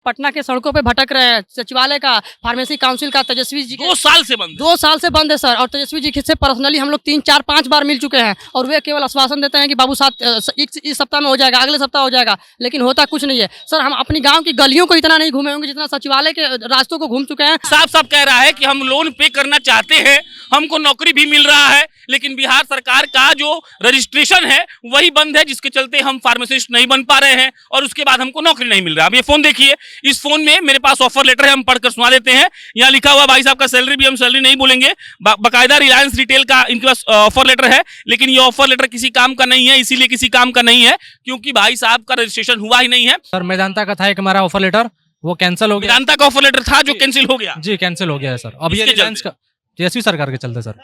पटना के सड़कों पे भटक रहे हैं। सचिवालय का, फार्मेसी काउंसिल का, तेजस्वी जी 2 साल से बंद है। 2 साल से बंद है सर। और तेजस्वी जी से पर्सनली हम लोग 3, 4, 5 बार मिल चुके हैं और वे केवल आश्वासन देते हैं कि बाबू साथ इस सप्ताह में हो जाएगा, अगले सप्ताह हो जाएगा, लेकिन होता कुछ नहीं है सर। हम अपनी गाँव की गलियों को इतना नहीं घूमे होंगे जितना सचिवालय के रास्तों को घूम चुके हैं। साफ साफ कह रहा है कि हम लोन पे करना चाहते हैं, हमको नौकरी भी मिल रहा है, लेकिन बिहार सरकार का जो रजिस्ट्रेशन है वही बंद है, जिसके चलते हम फार्मासिस्ट नहीं बन पा रहे हैं और उसके बाद हमको नौकरी नहीं मिल रहा। अब ये फोन देखिए, इस फोन में मेरे पास ऑफर लेटर है, हम पढ़कर सुना देते हैं। यहाँ लिखा हुआ भाई साहब का सैलरी भी हम सैलरी नहीं बोलेंगे, बाकायदा रिलायंस रिटेल का इनके पास ऑफर लेटर है, लेकिन ये ऑफर लेटर किसी काम का नहीं है। इसीलिए किसी काम का नहीं है क्योंकि भाई साहब का रजिस्ट्रेशन हुआ ही नहीं है। सर मेदांता का था एक हमारा ऑफर लेटर, वो कैंसिल हो गया। वेदांता का ऑफर लेटर था जो कैंसिल हो गया। जी कैंसिल हो गया है सर। अब ये किसके रिलायंस का तेजस्वी सरकार के चलते सर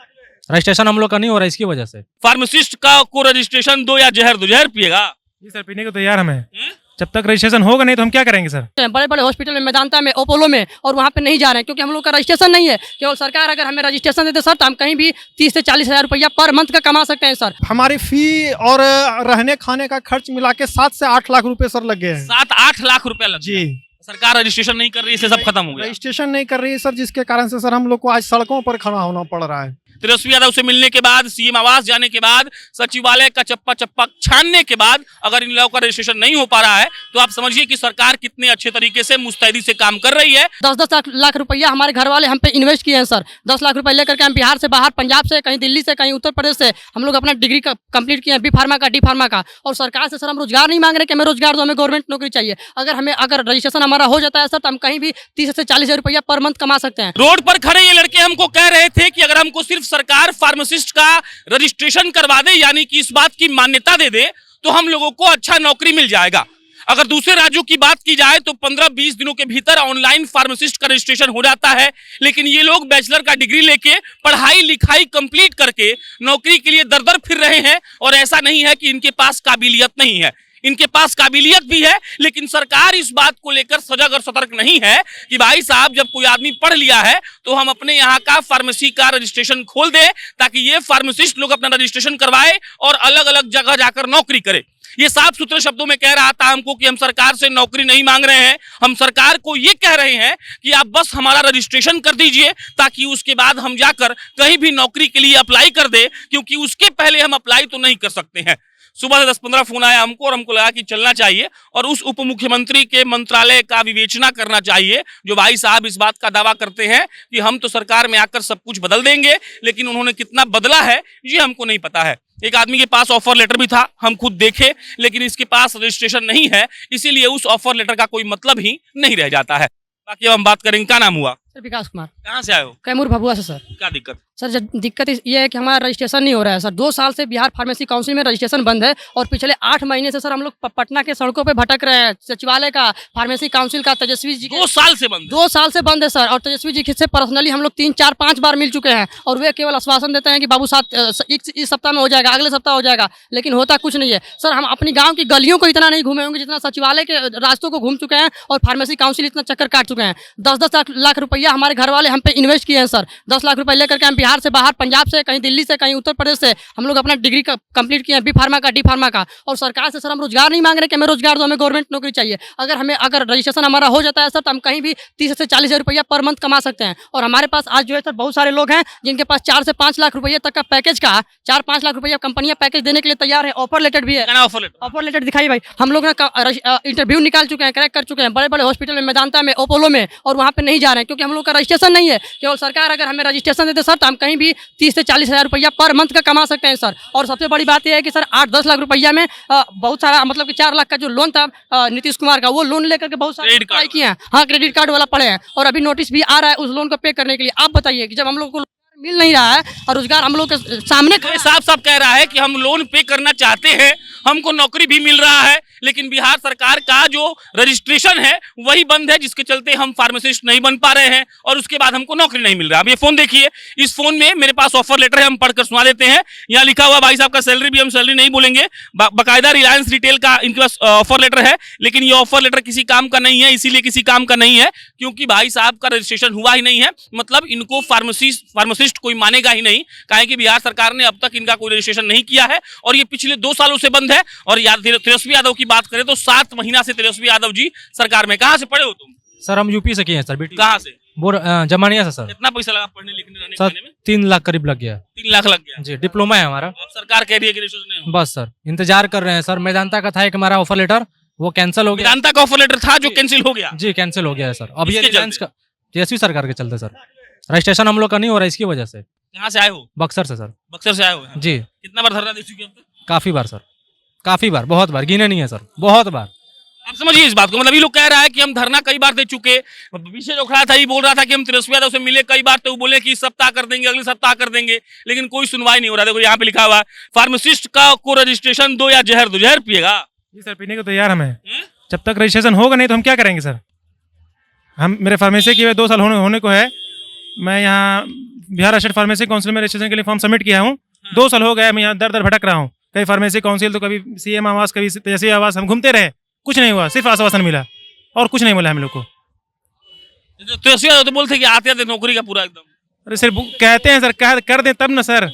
रजिस्ट्रेशन हम लोग का नहीं हो रहा है, इसकी वजह से। फार्मासिस्ट का को रजिस्ट्रेशन दो या जहर दो, जहर पिएगा। जी सर, पीने को तैयार हम हैं। जब तक रजिस्ट्रेशन होगा नहीं तो हम क्या करेंगे सर। बड़े बड़े हॉस्पिटल में, मेदांता में, अपोलो में, और वहाँ पे नहीं जा रहे हैं क्योंकि हम लोग का रजिस्ट्रेशन नहीं है। केवल सरकार अगर हमें रजिस्ट्रेशन देते सर तो हम कहीं भी 30 से 40 हज़ार रुपया पर मंथ का कमा सकते हैं सर। हमारी फी और रहने खाने का खर्च मिला के 7 से 8 लाख रुपए सर लग गए हैं। 7-8 लाख रुपया लग जी। सरकार रजिस्ट्रेशन नहीं कर रही है, इससे सब खत्म हो गया। रजिस्ट्रेशन नहीं कर रही है सर, जिसके कारण से सर हम लोग को आज सड़कों पर खड़ा होना पड़ रहा है। तेजस्वी यादव से मिलने के बाद, सीएम आवास जाने के बाद, सचिवालय का चप्पा चप्पा छानने के बाद अगर इन लोगों का रजिस्ट्रेशन नहीं हो पा रहा है तो आप समझिए कि सरकार कितने अच्छे तरीके से मुस्तैदी से काम कर रही है। 10-10 लाख रुपया हमारे घर वाले हम पे इन्वेस्ट किए हैं सर। 10 लाख रुपए लेकर के हम बिहार से बाहर, पंजाब से, कहीं दिल्ली से, कहीं उत्तर प्रदेश से हम लोग अपना डिग्री कंप्लीट किए हैं, बी फार्मा का, डी फार्मा का। और सरकार से सर हम रोजगार नहीं मांग रहे कि हमें रोजगार दो, हमें गवर्नमेंट नौकरी चाहिए। अगर रजिस्ट्रेशन हमारा हो जाता है सर तो हम कहीं भी 30 से 40 हज़ार रुपया पर मंथ कमा सकते हैं। रोड पर खड़े ये लड़के हमको कह रहे थे कि अगर हमको सिर्फ सरकार फार्मासिस्ट का रजिस्ट्रेशन करवा दे, यानी कि इस बात की मान्यता दे दे, तो हम लोगों को अच्छा नौकरी मिल जाएगा। अगर दूसरे राज्यों की बात की जाए तो 15-20 दिनों के भीतर ऑनलाइन फार्मासिस्ट का रजिस्ट्रेशन हो जाता है, लेकिन ये लोग बैचलर का डिग्री लेके पढ़ाई लिखाई कंप्लीट करके नौकरी के लिए दर-दर फिर रहे हैं। और ऐसा नहीं है कि इनके पास काबिलियत नहीं है, इनके पास काबिलियत भी है, लेकिन सरकार इस बात को लेकर सजग और सतर्क नहीं है कि भाई साहब जब कोई आदमी पढ़ लिया है तो हम अपने यहाँ का फार्मेसी का रजिस्ट्रेशन खोल दे ताकि ये फार्मासिस्ट लोग अपना रजिस्ट्रेशन करवाए और अलग अलग जगह जाकर नौकरी करे। ये साफ सुथरे शब्दों में कह रहा था हमको कि हम सरकार से नौकरी नहीं मांग रहे हैं, हम सरकार को ये कह रहे हैं कि आप बस हमारा रजिस्ट्रेशन कर दीजिए ताकि उसके बाद हम जाकर कहीं भी नौकरी के लिए अप्लाई कर दे, क्योंकि उसके पहले हम अप्लाई तो नहीं कर सकते हैं। सुबह से 10-15 फोन आया हमको और हमको लगा कि चलना चाहिए और उस उप मुख्यमंत्री के मंत्रालय का विवेचना करना चाहिए, जो भाई साहब इस बात का दावा करते हैं कि हम तो सरकार में आकर सब कुछ बदल देंगे, लेकिन उन्होंने कितना बदला है ये हमको नहीं पता है। एक आदमी के पास ऑफर लेटर भी था, हम खुद देखे, लेकिन इसके पास रजिस्ट्रेशन नहीं है, इसीलिए उस ऑफर लेटर का कोई मतलब ही नहीं रह जाता है। बाकी अब हम बात करेंगे, क्या नाम हुआ? सर विकास कुमार। कहाँ से आए हो? कैमूर भभुआ से सर। क्या दिक्कत? सर दिक्कत ये है कि हमारा रजिस्ट्रेशन नहीं हो रहा है सर। 2 साल से बिहार फार्मेसी काउंसिल में रजिस्ट्रेशन बंद है और पिछले 8 महीने से सर हम लोग पटना के सड़कों पे भटक रहे हैं। सचिवालय का, फार्मेसी काउंसिल का, तेजस्वी जी 2 साल से बंद है। 2 साल से बंद है सर। और तेजस्वी जी से पर्सनली हम लोग 3, 4, 5 बार मिल चुके हैं और वे केवल आश्वासन देते हैं कि बाबू साथ इस सप्ताह में हो जाएगा, अगले सप्ताह हो जाएगा, लेकिन होता कुछ नहीं है सर। हम अपनी गाँव की गलियों को इतना नहीं घूमे होंगे जितना सचिवालय के रास्तों को घूम चुके हैं और फार्मेसी काउंसिल इतना चक्कर काट चुके हैं। 10-10 लाख रुपया हमारे घर वाले हम पे इन्वेस्ट किए हैं सर। 10 लाख रुपए लेकर के हम बिहार से बाहर, पंजाब से, कहीं दिल्ली से, कहीं उत्तर प्रदेश से हम लोग अपना डिग्री कंप्लीट किए हैं, बी फार्मा का, डी फार्मा का। और सरकार से सर हम रोजगार नहीं मांग रहे कि हमें रोजगार दो, हमें गवर्नमेंट नौकरी चाहिए। अगर रजिस्ट्रेशन हमारा हो जाता है सर तो हम कहीं भी 30 से 40 हज़ार रुपया पर मंथ कमा सकते हैं। और हमारे पास आज जो है सर बहुत सारे लोग हैं जिनके पास 4 से 5 लाख रुपये तक का पैकेज का, 4-5 लाख रुपया कंपनियां पैकेज देने के लिए तैयार है। ऑफर लेटर भी है। ऑफर लेटर दिखाई भाई, हम लोग इंटरव्यू निकाल चुके हैं, क्रैक कर चुके हैं बड़े बड़े हॉस्पिटल में, मेदांता में, अपोलो में, और वहाँ पे नहीं जा रहे हैं क्योंकि हम लोग का रजिस्ट्रेशन नहीं है। केवल सरकार अगर हमें रजिस्ट्रेशन देते सर तो हम कहीं भी 30 से 40 हज़ार रुपया पर मंथ का कमा सकते हैं सर। और सबसे बड़ी बात यह है कि सर 8-10 लाख रुपया में बहुत सारा, मतलब कि 4 लाख का जो लोन था नीतीश कुमार का, वो लोन लेकर के बहुत सारे अप्लाई किए हैं। हाँ, क्रेडिट कार्ड वाला पड़े हैं और अभी नोटिस भी आ रहा है उस लोन को पे करने के लिए। आप बताइए कि जब हम लोग को मिल नहीं रहा है और रोजगार हम लोग के सामने साफ साफ कह रहा है कि हम लोन पे करना चाहते हैं, हमको नौकरी भी मिल रहा है, लेकिन बिहार सरकार का जो रजिस्ट्रेशन है वही बंद है, जिसके चलते हम फार्मासिस्ट नहीं बन पा रहे हैं और उसके बाद हमको नौकरी नहीं मिल रहा। अब ये फोन देखिए, इस फोन में मेरे पास ऑफर लेटर है, हम पढ़कर सुना देते हैं। यहाँ लिखा हुआ भाई साहब का सैलरी भी हम सैलरी नहीं बोलेंगे, बाकायदा रिलायंस रिटेल का इनके पास ऑफर लेटर है, लेकिन ये ऑफर लेटर किसी काम का नहीं है, इसीलिए किसी काम का नहीं है क्योंकि भाई साहब का रजिस्ट्रेशन हुआ ही नहीं है। मतलब इनको फार्मासिस्ट कोई मानेगा ही नहीं, काहे कि बिहार सरकार ने अब तक इनका कोई रजिस्ट्रेशन नहीं किया है और ये पिछले 2 सालों से बंद है। और तेजस्वी यादव की बात करें तो 7 महीना से तेजस्वी यादव जी सरकार में, कहाँ से पढ़े हो तुम? सर हम यूपी से किए हैं सर, बेटी कहाँ से? जमानिया से सर। कितना पैसा लगा पढ़ने लिखने रहने सर खाने में? 3 लाख करीब लग गया। 3 लाख लग गया। जी, डिप्लोमा है हमारा। अब सरकार कह रही है कि रजिस्ट्रेशन नहीं होगा। बस सर इंतजार कर रहे हैं सर। मेदांता का था एक हमारा ऑफर लेटर, वो कैंसिल हो गया। वेदांता का ऑफर लेटर था जो कैंसिल हो गया। जी कैंसिल हो गया है सर। अब ये किसके रिलायंस चलते? का तेजस्वी सरकार के चलते सर। रजिस्ट्रेशन हम लोग का नहीं हो रहा है इसकी वजह से। कहाँ से आए हो? बक्सर से सर। बक्सर से आए हो? जी कितना बार धरना दे चुके हो अब तक? काफी बार सर, काफी बार, बहुत बार, गिने नहीं है सर, बहुत बार। आप समझिए इस बात को, मतलब ये लोग कह रहा है कि हम धरना कई बार दे चुके। पीछे जो खड़ा था ये बोल रहा था कि हम तेजस्वी यादव से मिले कई बार, तो वो बोले कि इस सप्ताह कर देंगे, अगले सप्ताह कर देंगे, लेकिन कोई सुनवाई नहीं हो रहा। देखो यहाँ पे लिखा हुआ है फार्मासिस्ट का को रजिस्ट्रेशन दो या जहर दो। जहर पिएगा? जी सर, पीने को तैयार हम हैं। जब तक रजिस्ट्रेशन होगा नहीं तो हम क्या करेंगे सर। हम मेरे फार्मेसी की 2 साल होने को है। मैं यहाँ बिहार स्टेट फार्मेसी काउंसिल में रजिस्ट्रेशन के लिए फॉर्म सबमिट किया हूँ। 2 साल हो गए, मैं यहाँ दर दर भटक रहा हूँ। कभी फार्मेसी काउंसिल तो कभी सीएम आवास, कभी तेजस्वी आवास, हम घूमते रहे, कुछ नहीं हुआ, सिर्फ आश्वासन मिला और कुछ नहीं मिला हम लोग को। तेजस्वी यादव तो बोलते कि आते आते नौकरी का पूरा एकदम। अरे सर कहते हैं सर, कर दें तब ना सर।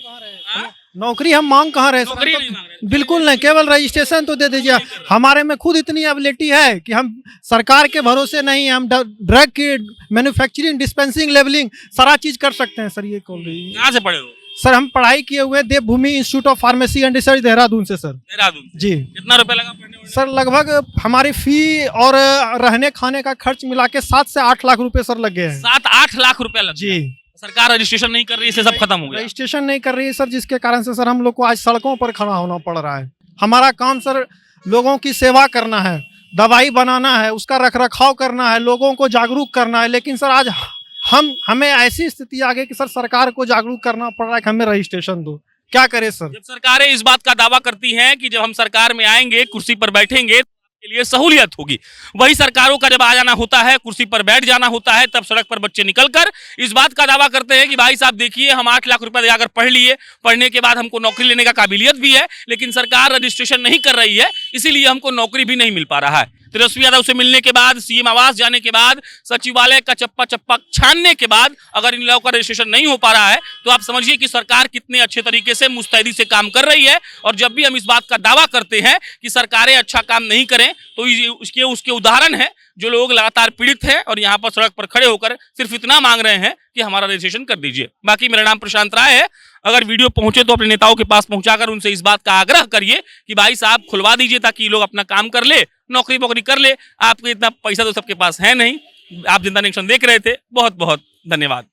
नौकरी हम मांग कहाँ रहे सर? नौकरी नहीं मांग रहे। बिल्कुल नहीं, केवल रजिस्ट्रेशन तो दे दीजिए। हमारे में खुद इतनी एबिलिटी है कि हम सरकार के भरोसे नहीं, हम ड्रग की मैन्युफैक्चरिंग, डिस्पेंसिंग, लेबलिंग सारा चीज कर सकते हैं सर। ये कॉल रही है कहाँ से पढ़े हो? सर। हम पढ़ाई किए हुए Devbhoomi institute of pharmacy and research Dehradun से सर। देहरादून से। जी कितना रुपया लगा पढ़ने में? सर लगभग हमारी फी और रहने खाने का खर्च मिला के 7 से 8 लाख रुपए सर लग गए हैं। 7-8 लाख रुपया लग गया। जी सरकार रजिस्ट्रेशन नहीं कर रही, इससे सब खत्म हो गया। रजिस्ट्रेशन नहीं कर रही है सर, जिसके कारण से सर हम लोग को आज सड़कों पर खड़ा होना पड़ रहा है। हमारा काम सर लोगों की सेवा करना है, दवाई बनाना है, उसका रखरखाव करना है, लोगों को जागरूक करना है। लेकिन सर आज हमें ऐसी स्थिति आ गई कि सर सरकार को जागरूक करना पड़ रहा है कि हमें रजिस्ट्रेशन दो। क्या करें सर? जब सरकारें इस बात का दावा करती हैं कि जब हम सरकार में आएंगे, कुर्सी पर बैठेंगे, के लिए सहूलियत होगी, वही सरकारों का जब आ जाना होता है, कुर्सी पर बैठ जाना होता है, तब सड़क पर बच्चे निकलकर इस बात का दावा करते हैं कि भाई साहब देखिए हम 8 लाख रुपए जाकर पढ़ लिए, पढ़ने के बाद हमको नौकरी लेने का काबिलियत भी है, लेकिन सरकार रजिस्ट्रेशन नहीं कर रही है, इसीलिए हमको नौकरी भी नहीं मिल पा रहा है। तेजस्वी यादव से मिलने के बाद, सीएम आवास जाने के बाद, सचिवालय का चप्पा चप्पा छानने के बाद अगर इन लोगों का रजिस्ट्रेशन नहीं हो पा रहा है तो आप समझिए कि सरकार कितने अच्छे तरीके से मुस्तैदी से काम कर रही है। और जब भी हम इस बात का दावा करते हैं कि सरकारें अच्छा काम नहीं करें तो उसके उदाहरण है जो लोग लगातार पीड़ित हैं और यहाँ पर सड़क पर खड़े होकर सिर्फ इतना मांग रहे हैं कि हमारा रजिस्ट्रेशन कर दीजिए। बाकी मेरा नाम प्रशांत राय है। अगर वीडियो पहुंचे तो अपने नेताओं के पास पहुंचाकर उनसे इस बात का आग्रह करिए कि भाई साहब खुलवा दीजिए ताकि लोग अपना काम कर ले, नौकरी वोकरी कर ले। आपको इतना पैसा तो सबके पास है नहीं। आप जनता नेक्शन देख रहे थे, बहुत बहुत धन्यवाद।